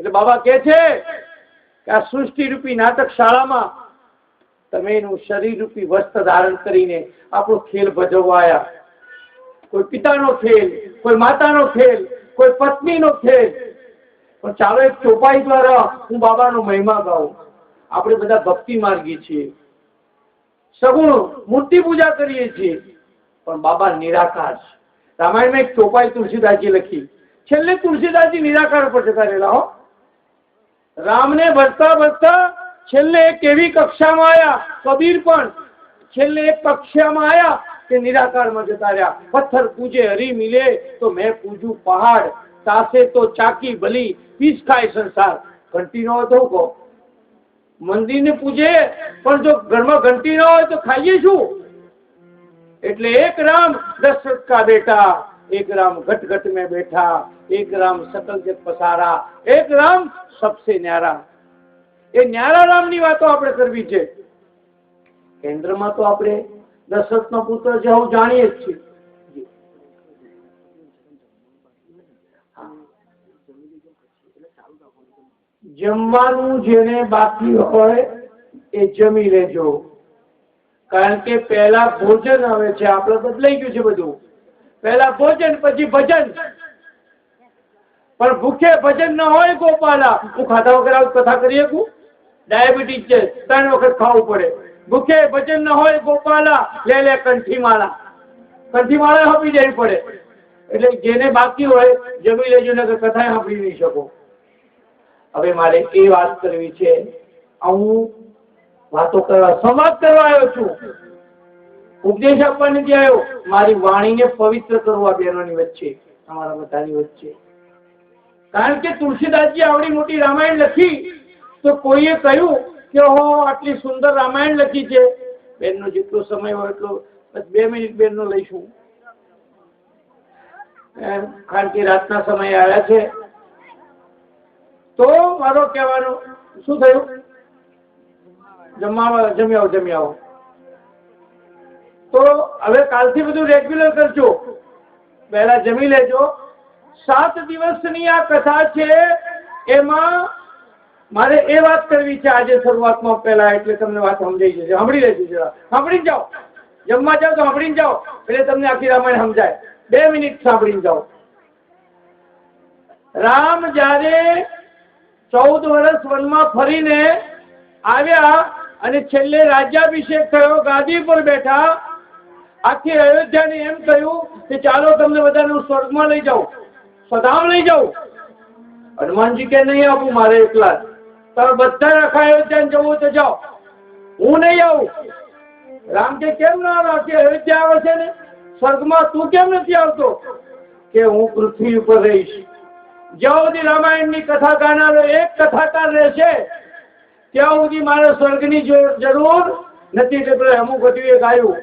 એટલે બાબા કહે છે કે આ સૃષ્ટિ રૂપી નાટક શાળામાં તમે એનું શરીર રૂપી વસ્ત્ર ધારણ કરીને આપણો ખેલ ભજવવા આવ્યા. કોઈ પિતાનો ખેલ, કોઈ માતાનો ખેલ, કોઈ પત્નીનો ખેલ. પણ ચાલો એક ચોપાઈ દ્વારા હું બાબાનો મહિમા ગાઉં. આપણે બધા ભક્તિ માર્ગી છીએ, સગુણ મૂર્તિ પૂજા કરીએ છીએ, પણ બાબા નિરાકાર છે. રામાયણમાં એક ચોપાઈ તુલસીદાસજી લખી. છેલ્લે તુલસીદાસજી નિરાકાર પર જતા રહેલા હો. રામને ભજતા ભજતા છેલ્લે એક એવી કક્ષામાં આવ્યા, કબીર પણ છેલ્લે એક કક્ષામાં આવ્યા કે નિરાકારમાં જતા રહ્યા. પથ્થર પૂજે હરી મિલે તો મેં પૂજું પહાડ, તાસે તો ચાકી ભલી પીસ ખાય સંસાર. ઘંટી ન હોય તો કહો, મંદિરને પૂજે પણ જો ઘરમાં ઘંટી ન હોય તો ખાઈએ શું? એટલે એક રામ દશરથ કા બેટા, एक राम घट घट में बैठा, एक राम सकल जग पसारा, एक राम सबसे न्यारा. એ ન્યારા રામની વાતો આપણે કરવી છે. કેન્દ્રમાં તો આપણે દશરથનો પુત્ર જે હું જાણીએ જ છીએ. જમવાનું જેને બાકી હોય એ જમી લેજો, કારણ કે પહેલા ભોજન આવે છે. આપણે બદલાઈ ગયું છે બધું. પહેલા ભોજન પછી ભજન. પણ ભૂખે ભજન ન હોય ગોપાલા. હું ખાધા વગર આવું કથા કરી શકું? ડાયાબિટીસ છે, 3 વખત ખાવું પડે. ભૂખે ભજન ન હોય ગોપાલા, લે લે કંઠીમાળા. કંઠીમાળા આપી દેવી પડે. એટલે જેને બાકી હોય જમી લેજો, ને કથા સાંભળી નહીં શકો. હવે મારે એ વાત કરવી છે. હું વાતો કરવા, સંવાદ કરવા આવ્યો છું, ઉપદેશ આપવા નથી આવ્યો. મારી વાણીને પવિત્ર કરવા બહેનોની વચ્ચે, તમારા બધાની વચ્ચે. કારણ કે તુલસીદાસજી આવડી મોટી રામાયણ લખી તો કોઈએ કહ્યું કે હો આટલી સુંદર રામાયણ લખી છે. બેનનો જેટલો સમય હોય એટલો 2 મિનિટ બેનનો લઈશું, કારણ કે રાતના સમય આવ્યા છે. તો મારો કહેવાનો શું થયું? જમી આવો. તો હવે કાલથી બધું રેગ્યુલર કરજો. પહેલા જમી લેજો. 7 દિવસની આ કથા છે. એમાં મારે એ વાત કરવી છે આજે શરૂઆતમાં પહેલા, એટલે તમને વાત સમજાઈ જશે. સાંભળી લેજો જરા, સાંભળીને જાઓ. જમવા જાઓ તો સાંભળીને જાઓ, એટલે તમને આખી રામાયણ સમજાય. 2 મિનિટ સાંભળીને જાઓ. રામ જ્યારે 14 વર્ષ વનમાં ફરીને આવ્યા અને છેલ્લે રાજ્યાભિષેક થયો, ગાદી પર બેઠા, આખી અયોધ્યાને એમ કહ્યું કે ચાલો તમને બધાને હું સ્વર્ગમાં લઈ જાઉં, સધામ લઈ જાઉં. હનુમાનજી કે નહીં આપું, મારે એકલા જ. તમે બધા આખા અયોધ્યાને જવું તો જાઓ, હું નહીં આવું. રામ કે કેમ ના રાખે? અયોધ્યા આવે છે ને સ્વર્ગમાં, તું કેમ નથી આવતો? કે હું પૃથ્વી ઉપર રહીશ. જ્યાં સુધી રામાયણની કથા ગાનારો એક કથાકાર રહેશે ત્યાં સુધી મારે સ્વર્ગની જરૂર નથી. એટલે અમુક બધું ગાયું,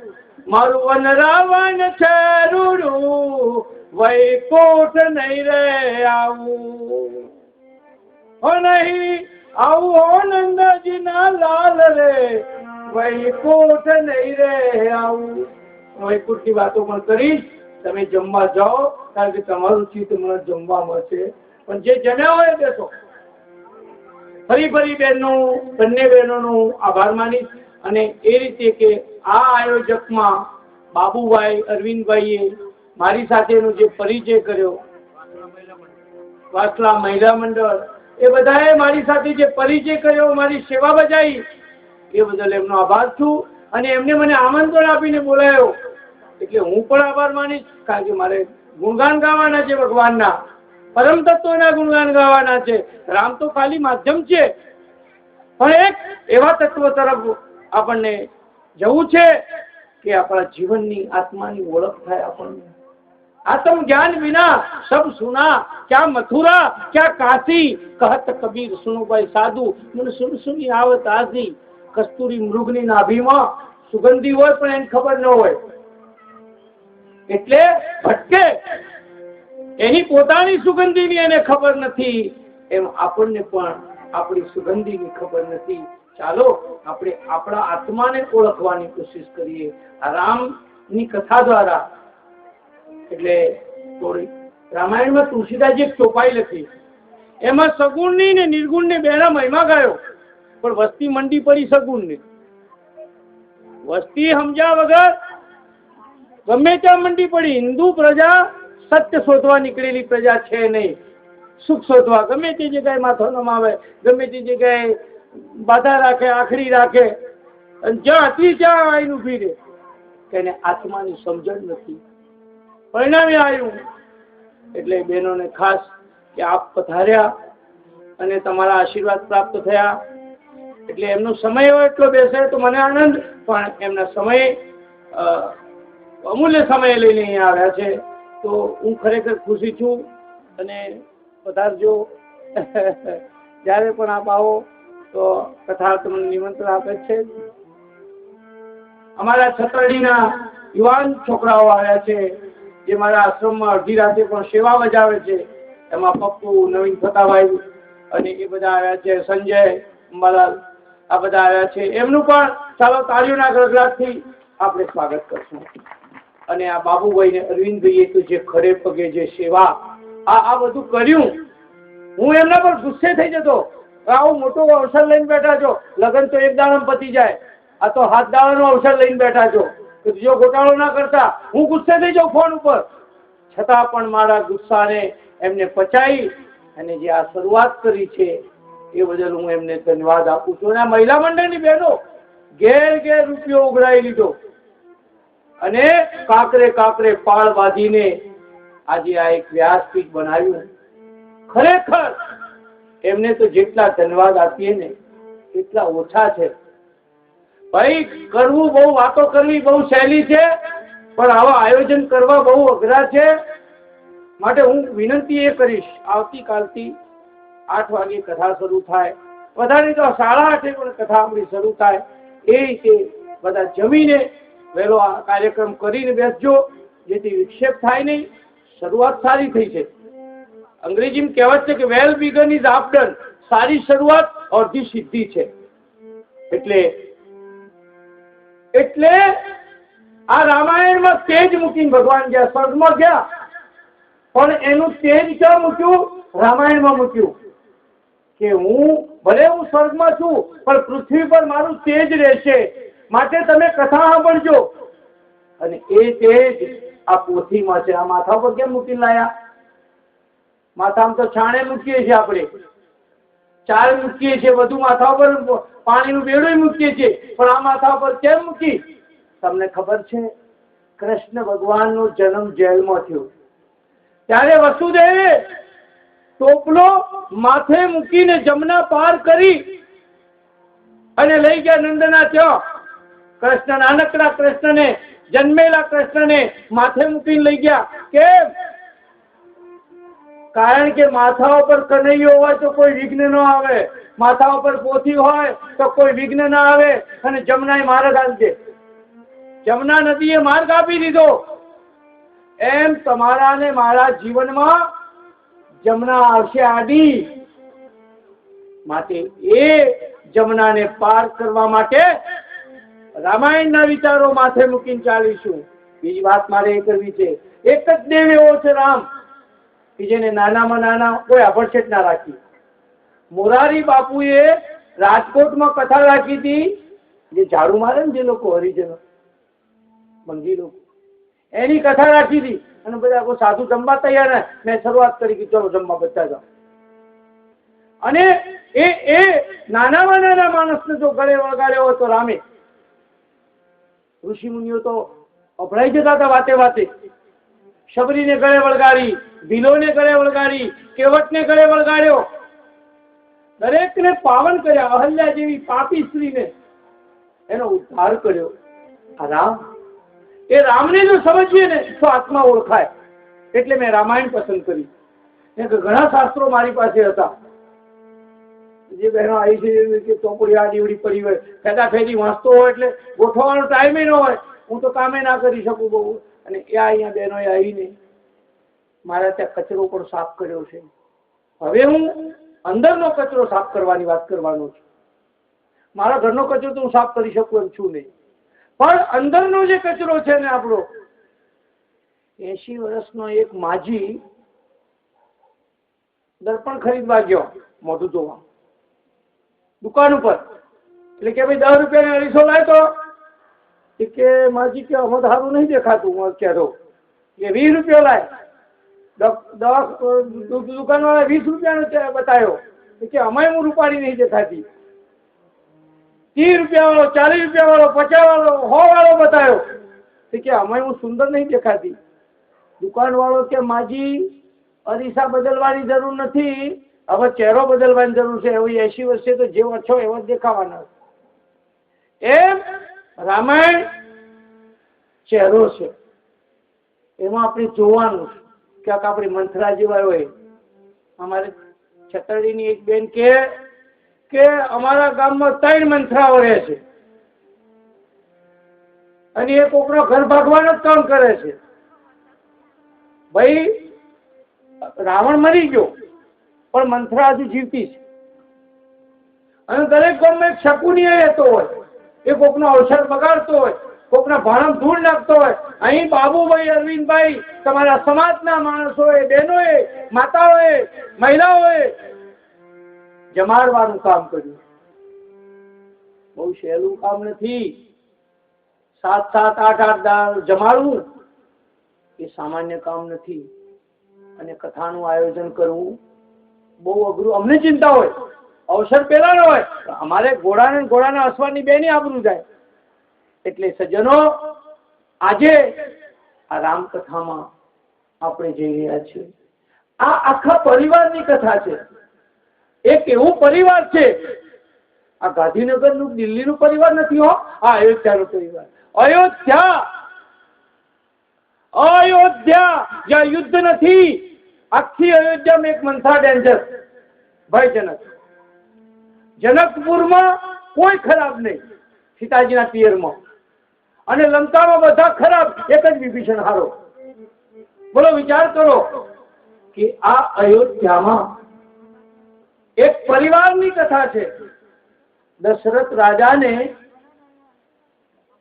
મારું વન રાવણ છે રૂડું, વૈકુંઠ નહીં રે આવું, હો નહીં આવું, હો નંદજી ના લાલ રે, વૈકુંઠ નહીં રે આવું. વૈકુંઠ ની વાતો પણ કરીશ. તમે જમવા જાઓ, કારણ કે તમારું ચિત્ત મને જમવા મળશે. પણ જે જમ્યા હોય બેસો. ફરી બંને બહેનોનું આભાર માનીશ. અને એ રીતે કે આ આયોજકમાં બાબુભાઈ, અરવિંદભાઈએ મારી સાથેનો જે પરિચય કર્યો, વાસલા મહિલા મંડળ, એ બધાએ મારી સાથે જે પરિચય કર્યો, મારી સેવા બજાવી, એ બદલ એમનો આભાર છું. અને એમને મને આમંત્રણ આપીને બોલાયો, એટલે હું પણ આભાર માનીશ. કારણ કે મારે ગુણગાન ગાવાના છે, ભગવાનના પરમ તત્વના ગુણગાન ગાવાના છે. રામ તો ખાલી માધ્યમ છે, પણ એક એવા તત્વ તરફ આપણને જવું છે કે આપણા જીવનની આત્માની ઓળખ થાય. આપણને आत्म ज्ञान बिना सब सुना, क्या मथुरा क्या काशी, कहत कबीर सुनो भाई साधु, મને સુન સુની આવત આજી. કસ્તુરી મૃગની નાભીમાં સુગંધી હોય પણ એને ખબર ન હોય, એટલે ભટકે. એની પોતાની સુગંધીની એને ખબર નથી, એમ આપણને પણ આપણી સુગંધીની ખબર નથી. ચાલો આપણે આપણા આત્માને ઓળખવાની કોશિશ કરીએ આ રામની કથા દ્વારા. એટલે રામાયણમાં તુલસીદાસજી એક ચોપાઈ લખી, એમાં સગુણની ને નિર્ગુણની બેના મહિમા ગાયો, પણ વસ્તી મંડી પડી સગુણની. વસ્તી સમજ્યા વગર ગમે ત્યાં મંડી પડી. હિન્દુ પ્રજા સત્ય શોધવા નીકળેલી પ્રજા છે નહીં. સુખ શોધવા ગમે તે જગ્યાએ માથો નમાવે, ગમે તે જગ્યાએ બાધા રાખે, આખડી રાખે, અને જ્યાં હતી ત્યાં આવીને ઉભી રહે. કે એને આત્માની સમજણ નથી. પરિણામે આવ્યું. એટલે બહેનોને ખાસ કે આપ પધાર્યા અને તમારા આશીર્વાદ પ્રાપ્ત થયા. એટલે એમનો સમય હોય એટલો બેસે તો મને આનંદ, પણ એમના સમય અમૂલ્ય સમય લઈને અહીંયા આવ્યા છે તો હું ખરેખર ખુશી છું. અને પધારજો. જ્યારે પણ આપ આવો તો કથા તમને નિમંત્રણ આપે છે. અમારા છતરડીના યુવાન છોકરાઓ આવ્યા છે જે મારા આશ્રમમાં અડધી રાતે પણ સેવા બજાવે છે. એમાં પપ્પુ, નવીન ફતાભાઈ અને એ બધા આવ્યા છે. સંજય, અંબાલાલ, આ બધા આવ્યા છે. એમનું પણ ચાલો તાળીઓના ગડગડાટથી આપણે સ્વાગત કરશું. અને આ બાબુભાઈ ને અરવિંદભાઈએ તો જે ખડે પગે જે સેવા આ બધું કર્યું, હું એમના પર ગુસ્સે થઈ જતો. આવું મોટો અવસર લઈને બેઠા છો, લગ્ન તો એક દાડામાં પતી જાય, આ તો 7 દાડાનો અવસર લઈને બેઠા છો, તો જો ગોટાળો ના કરતા. હું ગુસ્સે થઈ જાઉં ફોન ઉપર, છતાં પણ મારા ગુસ્સાને એમને પચાવી અને જે આ શરૂઆત કરી છે એ બદલ હું એમને ધન્યવાદ આપું છું. અને આ મહિલા મંડળની બહેનો ઘેર રૂપિયો ઉઘરાઈ લીધો અને કાકરે કાકરે પાળ બાંધીને આજે આ એક વ્યાસપીઠ બનાવ્યું. ખરેખર એમને તો જેટલા ધન્યવાદ આપીએ ને એટલા ઓછા છે. ભાઈ કરવું બહુ, વાતો કરવી બહુ સહેલી છે, પણ આવા આયોજન કરવા બહુ અઘરા છે. માટે હું વિનંતી એ કરીશ, આવતીકાલથી 8 વાગે કથા શરૂ થાય, વધારે તો 8:30 પણ કથા આપણી શરૂ થાય. એ રીતે બધા જમીને વહેલો આ કાર્યક્રમ કરીને બેસજો, જેથી વિક્ષેપ થાય નહીં. શરૂઆત સારી થઈ છે. અંગ્રેજીમાં કહેવત છે કે વેલ બિગન ઇઝ આફ્ટર. સારી શરૂઆત અડધી સિદ્ધિ છે. એટલે આ રામાયણમાં તેજ મૂકીને ભગવાન ગયા, સ્વર્ગમાં ગયા, પણ એનું તેજ ક્યાં મૂક્યું? રામાયણમાં મૂક્યું. કે ભલે હું સ્વર્ગમાં છું, પણ પૃથ્વી પર મારું તેજ રહેશે. માટે તમે કથા સાંભળજો. અને એ તેજ આ પોથીમાં છે. આ માથા પર કેમ મૂકીને લાયા? માથામાં તો છાણે મૂકીએ છીએ, આપણે ચાર મૂકીએ છીએ, બધું માથા પર પાણીનું બેડું મૂકીએ છીએ, પણ આ માથા પર કેમ મૂકી? તમને ખબર છે? કૃષ્ણ ભગવાનનો જન્મ જેલમાં થયો ત્યારે વસુદેવે ટોપલો માથે મૂકીને જમના પાર કરી અને લઈ ગયા નંદના ત્યાં. કૃષ્ણ, નાનકડા કૃષ્ણને, જન્મેલા કૃષ્ણને માથે મૂકીને લઈ ગયા. કેમ? કારણ કે માથા ઉપર કનૈયો હોય તો કોઈ વિઘ્ન ન આવે, માથા ઉપર પોથી હોય તો કોઈ વિઘ્ન ના આવે. અને જમનાએ માર્ગ આપી દે. જમના નદીએ માર્ગ આપી દીધો. એમ તમારા ને મારા જીવનમાં જમના આવશે આડી. માટે એ જમનાને પાર કરવા માટે રામાયણના વિચારો માથે મૂકીને ચાલીશું. બીજી વાત મારે એ કરવી છે, એક જ દેવ એવો છે રામ, કે જેને નાનામાં નાના કોઈ આભડછેટ ના રાખી. મોરારી બાપુએ રાજકોટમાં કથા રાખી હતી. જે ઝાડુ મારે ને જે લોકો હરિજનો મંગી લોકો, એની કથા રાખી હતી. અને બધા કોઈ સાધુ જમવા તૈયાર ને મેં શરૂઆત કરી કે ચલો જમવા બધા જાઓ. અને એ નાનામાં નાના માણસને જો ગળે વળગાડ્યો હોય તો રામે. ઋષિ મુનિઓ તો અભળાઈ જતા હતા વાતે વાતે. શબરીને ગળે વળગાડી, ભીલોને ગળે વળગાડી, કેવટને ગળે વળગાડ્યો, દરેકને પાવન કર્યા. અહલ્યા જેવી પાપી સ્ત્રીને એનો ઉદ્ધાર કર્યો. આ રામ, એ રામને જો સમજીએ ને તો આત્મા ઓળખાય. એટલે મેં રામાયણ પસંદ કરી. ઘણા શાસ્ત્રો મારી પાસે હતા. જે બહેનો આવી છે ચોપડી આ દીવડી પડી હોય, ફેદા ફેદી વાંચતો હોય એટલે ગોઠવવાનો ટાઈમ ન હોય. હું તો કામે ના કરી શકું બહુ. અને એ અહીંયા બહેનોએ આવીને મારા ત્યાં કચરો પણ સાફ કર્યો છે. હવે હું અંદરનો કચરો સાફ કરવાની વાત કરવાનો છું. મારા ઘરનો કચરો તો હું સાફ કરી શકું એમ છું નહીં, પણ અંદરનો જે કચરો છે ને આપણો, 80 વર્ષનો એક માજી દર્પણ ખરીદવા ગયો મોઢું જોવા દુકાન ઉપર, એટલે કે ભાઈ 10 રૂપિયા ને 250 લાય તો કે માજી કે અમે સારું નહીં દેખાતું કહેતો કે 20 રૂપિયા લાય. દુકાન વાળા 20 રૂપિયાનો બતાવ્યો કે અમે હું રૂપાળી નહીં દેખાતી. 30 રૂપિયા વાળો, 40 રૂપિયા વાળો, 50 વાળો, 100 વાળો બતાવ્યો કે અમે હું સુંદર નહીં દેખાતી. દુકાન વાળો કે માજી અરીસા બદલવાની જરૂર નથી, હવે ચહેરો બદલવાની જરૂર છે. હવે 80 વર્ષે તો જેવો છો એવો જ દેખાવાના. એમ રામાયણ ચહેરો છે, એમાં આપણે જોવાનું ક્યાંક આપણી મંથરા જેવા હોય. અમારે છતરડીની એક બેન કે અમારા ગામમાં 3 મંથરાઓ રહે છે અને એ કોકનો ઘર ભાગવાનું જ કામ કરે છે. ભાઈ રાવણ મરી ગયો પણ મંથરા હજુ જીવતી છે અને દરેક ગામમાં એક શકુની રહેતો હોય, એ કોકનો અવસર બગાડતો હોય, કોકના ભાણમ ધૂળ નાખતો હોય. અહીં બાબુભાઈ, અરવિંદભાઈ, તમારા સમાજના માણસોએ, બહેનોએ, માતાઓએ, મહિલાઓએ જમાડવાનું કામ કર્યું. બહુ સહેલું કામ નથી. 7-7, 8-8 દાળ જમાડવું એ સામાન્ય કામ નથી. અને કથાનું આયોજન કરવું બહુ અઘરું. અમને ચિંતા હોય, અવસર પેલાનો હોય, અમારે ઘોડાના અસવાની બેની આબરૂ જાય. એટલે સજ્જનો, આજે આ રામકથામાં આપણે જઈ રહ્યા છીએ. આ આખા પરિવારની કથા છે. એક એવું પરિવાર છે, આ ગાંધીનગરનું, દિલ્હીનું પરિવાર નથી હો, આ અયોધ્યાનો પરિવાર. અયોધ્યા જ્યાં યુદ્ધ નથી, આખી અયોધ્યામાં એક મંથરા ડેન્જર. ભયજનક. જનકપુરમાં કોઈ ખરાબ નહીં, સીતાજીના પિયરમાં, અને લંકામાં બધા ખરાબ, એક જ વિભીષણ હારો. બોલો, વિચાર કરો કે આ અયોધ્યામાં એક પરિવારની કથા છે. દશરથ રાજાને,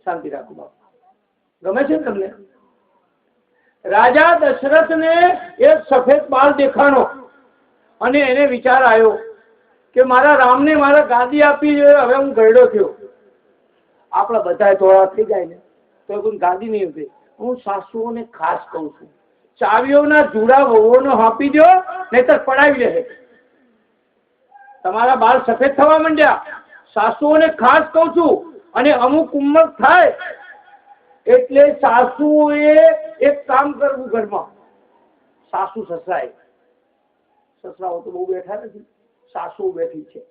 શાંતિ રાખો બાપા, ગમે છે તમને? રાજા દશરથને એક સફેદ બાળ દેખાણો અને એને વિચાર આવ્યો કે મારા રામને મારા ગાદી આપી જોઈએ. હવે હું ગયડો થયો, આપણા બધા થોડા થઈ જાય ને તો કોઈ ગાદી નહીં ઉભે. હું સાસુઓને ખાસ કહું છું, ચાવીઓના જુડા વહુઓને આપી દો, નહીતર પડાવી લે. તમારા બાળ સફેદ થવા માંડ્યા. સાસુઓને ખાસ કહું છું. અને અમુક ઉંમર થાય એટલે સાસુએ એક કામ કરવું ઘરમાં. સાસુ સસરાએ, સસરાઓ તો બહુ બેઠા નથી, સાસુ બેઠી છે,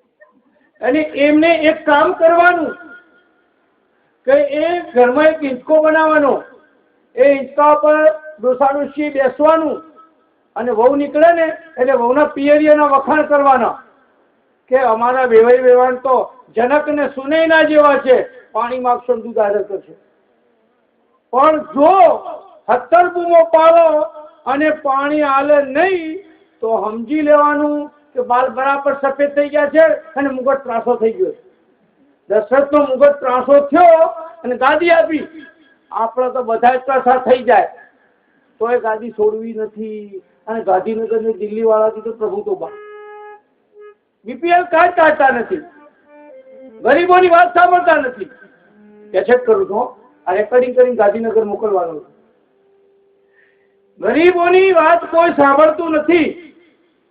અને એમને એક કામ કરવાનું કે એ ઘરમાં એક હિંચકો બનાવવાનો. એ હિંચકા પર ડોસાડોશી બેસવાનું અને વહુ નીકળે ને એટલે વહુના પિયરિયાના વખાણ કરવાના કે અમારા વેવાઈ વેવાણ તો જનક ને સુનૈના જેવા છે, પાણી માગશો દૂધ આદર કરશે. પણ જો 70 બૂમો પાડો અને પાણી આલે નહીં તો સમજી લેવાનું કે બાલ બરાબર સફેદ થઈ ગયા છે અને મુગટ ત્રાસો થઈ ગયો. દશરથનો મુગટ ત્રાસો થયો અને ગાદી આપી. આપણે તો બધા જ ત્રાસા થઈ જાય તો એ ગાદી છોડવી નથી. અને ગાંધીનગર ને દિલ્હી વાળાથી તો પ્રભુ તો બા બીપીએલ કાર્ડ કાઢતા નથી, ગરીબોની વાત સાંભળતા નથી. કેસેટ કરું છું, આ રેકોર્ડિંગ કરીને ગાંધીનગર મોકલવાનું. ગરીબોની વાત કોઈ સાંભળતું નથી.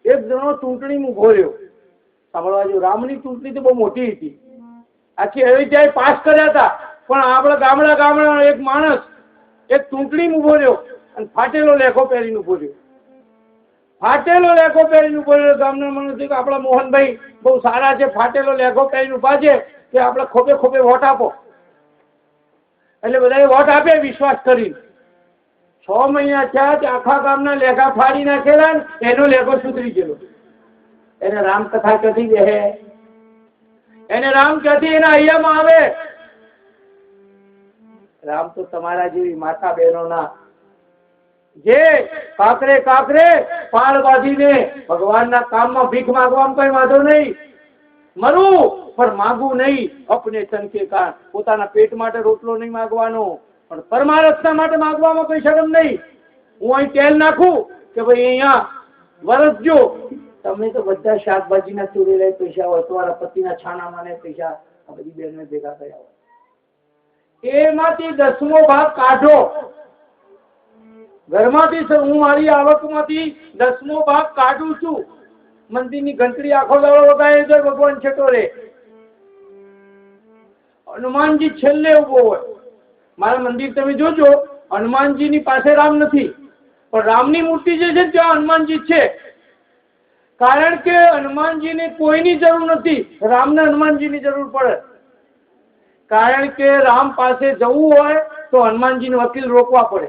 એક જણો ચૂંટણીમાં ઉભો રહ્યો, સાંભળવા જેવું. રામની ચૂંટણી તો બહુ મોટી હતી, આખી અયોધ્યાએ પાસ કર્યા હતા. પણ આપણા ગામડા એક માણસ એક ચૂંટણીમાં ઉભો રહ્યો અને ફાટેલો લેખો પહેરીને ઉભો રહ્યો. ફાટેલો લેખો પહેરીને ઉભો રહ્યો. ગામના માણસ કે આપણા મોહનભાઈ બહુ સારા છે, ફાટેલો લેખો પહેરીને ઉભા છે, કે આપણે ખોબે ખોબે વોટ આપો. એટલે બધાએ વોટ આપે વિશ્વાસ કરી. 6 મહિના થયા તે આખા ગામના લેખા ફાડી નાખેલા, એનો લેખો સુધરી ગયેલો. એને રામકથા ક્યાંથી દે? એને રામ ક્યાંથી એના હૈયામાં આવે? રામ તો તમારા જેવી માતા બહેનોના જે કાકરે પાળ બાંધીને ભગવાનના કામમાં ભીખ માંગવામાં કઈ વાંધો નહીં. મરું પણ માગવું નહીં. અપને તન કે કારણ, પોતાના પેટ માટે રોટલો નહીં માગવાનો, પણ પરમારથના માટે માગવામાં કોઈ શરમ નહીં. હું અહીં તેલ નાખું કે ભાઈ અહીંયા વરસજો, તમે તો બધા શાકભાજીના ચોરેલા પૈસા હોય, તમારા પતિના છાણામાં પૈસા આ બધી બહેનો ભેગા કર્યા હોય, એમાંથી 10મો ભાગ કાઢો. ઘરમાંથી હું મારી આવકમાંથી 10મો ભાગ કાઢું છું. મંદિરની ઘંટડી આખો દાડો વગાડે તો ભગવાન છેટો રે. હનુમાનજી છેલ્લે ઉભો હોય. મારા મંદિર તમે જોજો, હનુમાનજીની પાસે રામ નથી, પણ રામની મૂર્તિ જે છે ત્યાં હનુમાનજી છે. કારણ કે હનુમાનજીને કોઈની જરૂર નથી, રામને હનુમાનજીની જરૂર પડે. કારણ કે રામ પાસે જવું હોય તો હનુમાનજીને વકીલ રોકવા પડે.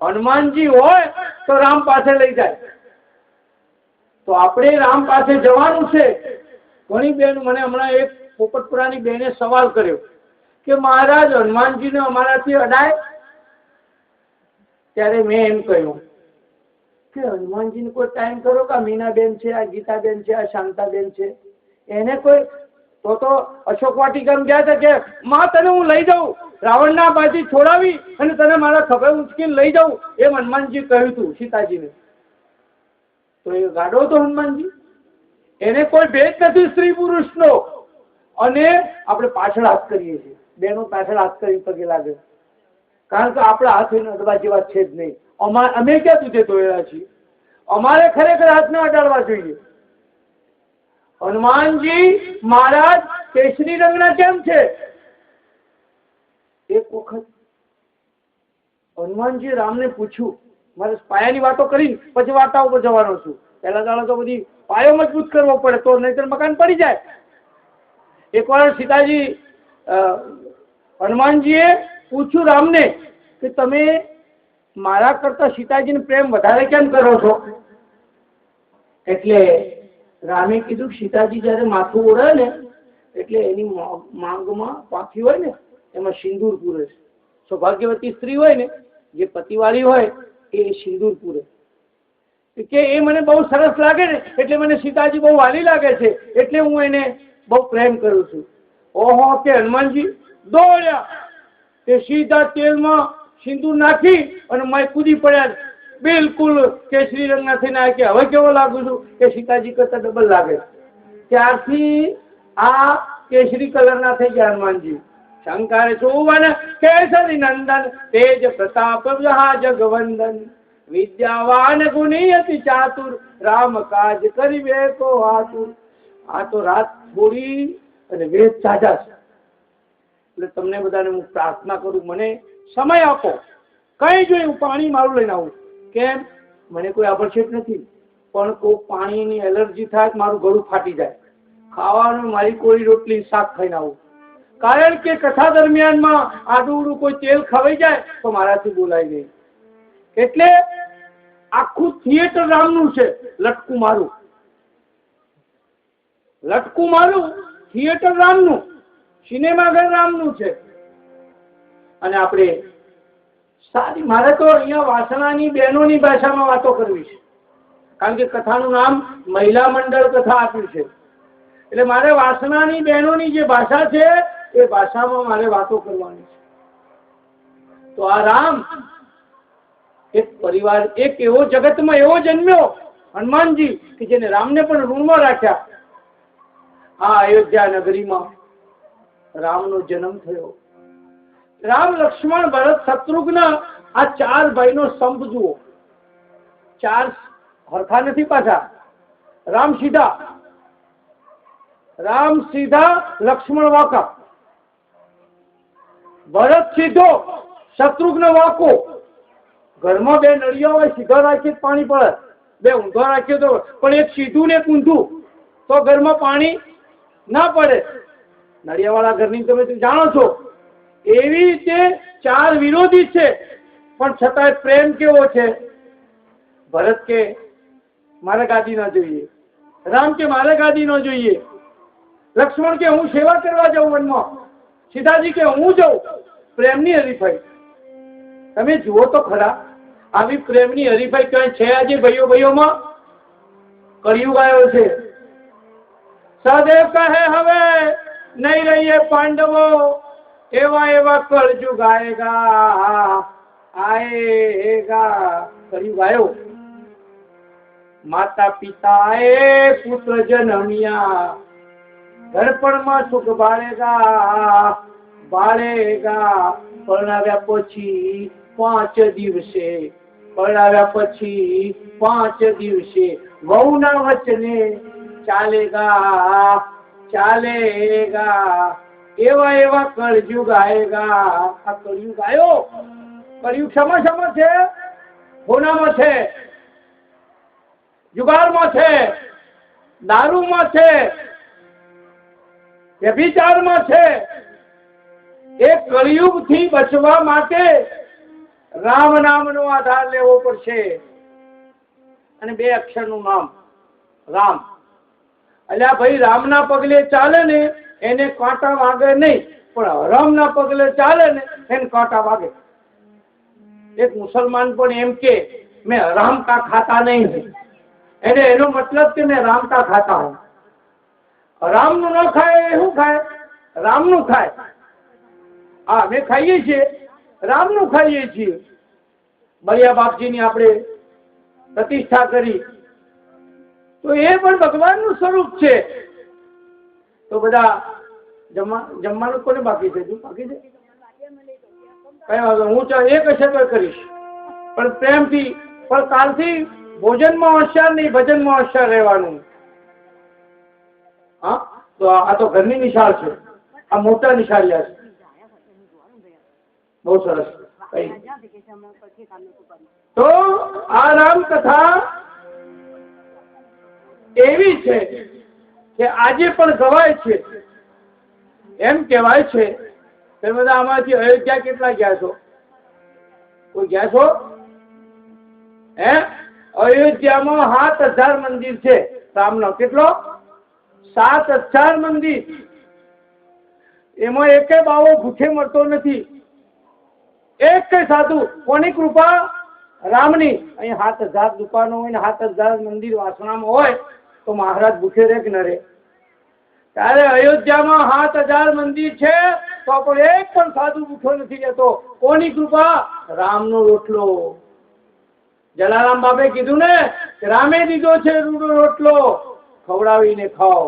હનુમાનજી હોય તો રામ પાસે લઈ જાય. તો આપણે રામ પાસે જવાનું છે. ઘણી બહેન મને હમણાં એક પોપટપુરાની બહેને સવાલ કર્યો કે મહારાજ હનુમાનજીને અમારાથી અડાય? ત્યારે મેં એમ કહ્યું કે હનુમાનજીને કોઈ ટાઈમ કરો કે મીનાબેન છે, આ ગીતાબેન છે, આ શાંતાબેન છે, એને કોઈ તો અશોક વાટિકામાં ગયા હતા કે માં તને હું લઈ જાઉં, રાવણના બાજી છોડાવી અને તને મારા ખભે ઉંચકીને લઈ જાઉં, એમ હનુમાનજી કહ્યું હતું સીતાજીને. તો એ ગાડો હતો હનુમાનજી. એને કોઈ ભેદ નથી સ્ત્રી પુરુષનો. અને આપણે પાછળ હાથ કરીએ છીએ, બેનો પાછળ હાથ કરી પગે લાગે. કારણ કે આપણા હાથ એને અડવા જેવા છે જ નહીં. અમે ક્યાં તુજે ધોયેલા છીએ? અમારે ખરેખર હાથને અડાડવા જોઈએ. હનુમાનજી મહારાજ કેસરી રંગના કેમ છે? એક વખત હનુમાનજી રામને પૂછ્યું, મારે પાયાની વાતો કરીને પછી વાર્તાઓ પર જવાનો છું. પહેલા દાડો તો બધી પાયો મજબૂત કરવો પડે, તો નહીતર મકાન પડી જાય. એકવાર સીતાજી હનુમાનજીએ પૂછ્યું રામને કે તમે મારા કરતા સીતાજીને પ્રેમ વધારે કેમ કરો છો? એટલે રામે કીધું સીતાજી જયારે માથું ઓળે ને એટલે એની માંગમાં પાંખી હોય ને એમાં સિંદૂર પૂરે છે. સૌભાગ્યવતી સ્ત્રી હોય ને, જે પતિવાળી હોય એ સિંદૂર પૂરે. કે એ મને બહુ સરસ લાગે ને એટલે મને સીતાજી બહુ વાલી લાગે છે, એટલે હું એને બહુ પ્રેમ કરું છું. ઓહો કે હનુમાનજી દોડ્યા તે સીધા તેલમાં સિંદૂર નાખી અને મેં કૂદી પડ્યા. બિલકુલ કેસરી રંગના થઈને આવ્યા કે હવે કેવો લાગુ છું? કે સીતાજી કરતા ડબલ લાગે. ત્યારથી આ કેસરી કલરના થઈ ગયા હનુમાનજી. શંકર સુવન કેસરી નંદન તેજ પ્રતાપ જગવંદન વિદ્યાવાન ગુણી અતિ ચાતુર રામ કાજ કરીબે કો આતુર. આ તો રાત થોડી અને વેદ સાજા છે. એટલે તમને બધાને હું પ્રાર્થના કરું, મને સમય આપો. કઈ જોઈએ હું પાણી મારું લઈને આવું. કેમ? મને કોઈ આભડછેટ નથી, પણ કોઈ પાણીની એલર્જી થાય મારું ગળું ફાટી જાય. ખાવાનું મારી કોઈ રોટલી શાક ખાઈને આવું. કારણ કે કથા દરમિયાનમાં આડું કોઈ તેલ ખવાઈ જાય તો મારાથી બોલાય નહીં. એટલે આખું થિયેટર રામનું છે. લટકું મારું થિયેટર રામનું, સિનેમાઘર રામનું છે. અને આપણે સારી, મારે તો અહીંયા વાસણાની બહેનોની ભાષામાં વાતો કરવી છે. કારણ કે કથાનું નામ મહિલા મંડળ કથા આપ્યું છે. એટલે મારે વાસણાની બહેનોની જે ભાષા છે એ ભાષામાં મારે વાતો કરવાની છે. તો આ રામ એક પરિવાર, એક એવો જગતમાં એવો જન્મ્યો હનુમાનજી કે જેને રામને પણ ઋણમાં રાખ્યા. આ અયોધ્યા નગરીમાં રામનો જન્મ થયો. રામ, લક્ષ્મણ, ભરત, શત્રુઘ્ન, આ 4 ભાઈનો સંપ જુઓ. 4 હરખા નથી પાછા. રામ સીધા, લક્ષ્મણ વાંકા, ભરત સીધો, શત્રુઘ્ન વાંકો. ઘરમાં 2 નળિયા હોય, સીધા રાખીએ પાણી પડે, 2 ઊંધા રાખીએ તો, પણ એક સીધું ને એક ઊંધું તો ઘરમાં પાણી ના પડે. નળિયાવાળા ઘરની તમે જાણો છો. એવી રીતે 4 વિરોધી છે, પણ છતાંય પ્રેમ કેવો છે. ભરત કે મારે ગાદી ના જોઈએ, રામ કે મારે ગાદી ન જોઈએ, લક્ષ્મણ કે હું સેવા કરવા જાઉં વનમાં, સીતાજી કે હું જાઉં. પ્રેમની હરીફાઈ તમે જુઓ તો ખરા. આવી પ્રેમની હરીફાઈ ક્યાંય છે આજે ભાઈઓમાં? કળિયુગ આવ્યો છે. સદેવ કહે હવે નહીં રહીએ પાંડવો, એવા કળજુગ આએગા. કળિયુગ આવ્યો. માતા પિતાએ પુત્ર જન્મ્યા, ઘડપણમાં સુખ બાળેગા બાળેગા, પરણાવ્યા પછી 5 દિવસે, પરણાવ્યા પછી 5 દિવસે વહુના વચને ચાલેગા ચાલેગા, એવા એવા કળયુગ આયેગા. આ કળયુગ આયો. કળયુગ શેમાં છે? હોનામાં છે, જુગારમાં છે, દારૂમાં છે, વ્યભિચારમાં છે. એ કળયુગ થી બચવા માટે રામ નામનો આધાર લેવો પડશે. અને 2 અક્ષરનું નામ રામ. અલ્યા ભાઈ, રામના પગલે ચાલે ને એને કાંટા વાગે નહીં, પણ રામના પગલે ચાલે ને એને કાંટા વાગે. એક મુસલમાન પણ એમ કે મેં હરામ કા ખાતા નહીં, એને એનો મતલબ કે મેં રામ કા ખાતા હું. રામનું ન ખાય એ શું ખાય? રામનું ખાય. હા, અમે ખાઈએ છીએ, રામનું ખાઈએ છીએ. બળિયા બાપજીની આપણે પ્રતિષ્ઠા કરી તો એ પણ ભગવાનનું સ્વરૂપ છે. તો બધા જમવાનું કોને બાકી છે? તું બાકી છે? કઈ વાંધો, હું એક હશે તો કરીશ, પણ પ્રેમથી. પણ કાલથી ભોજનમાં હોશિયાર નહીં, ભજનમાં હોશિયાર રહેવાનું. હા, તો આ તો ઘરની નિશાળ છે, આ મોટા નિશાળિયા છે. બહુ સરસ. તો આ રામ કથા એવી છે કે આજે પણ ગવાય છે. એમ કહેવાય છે કે બધા આમાંથી અયોધ્યા કેટલા ગયા છો? કોઈ ગયા છો? અયોધ્યામાં 7000 મંદિર છે રામનો. કેટલો? 7000 મંદિર. એમાં એકે બાવો ભૂખે મળતો નથી. એક સાધુ. કોની કૃપા? રામની. અહીં 7000 દુકાનો હોય ને 7000 મંદિર વાસણામાં હોય તો મહારાજ ભૂખે રહે કે ન રહે? ત્યારે અયોધ્યામાં 7000 મંદિર છે તો પણ એક પણ સાધુ ભૂખ્યો નથી રહેતો. કોની કૃપા? રામનો રોટલો. જલારામ બાપે કીધું ને કે રામે દીધો છે રૂડો રોટલો, ખવડાવીને ખાઓ.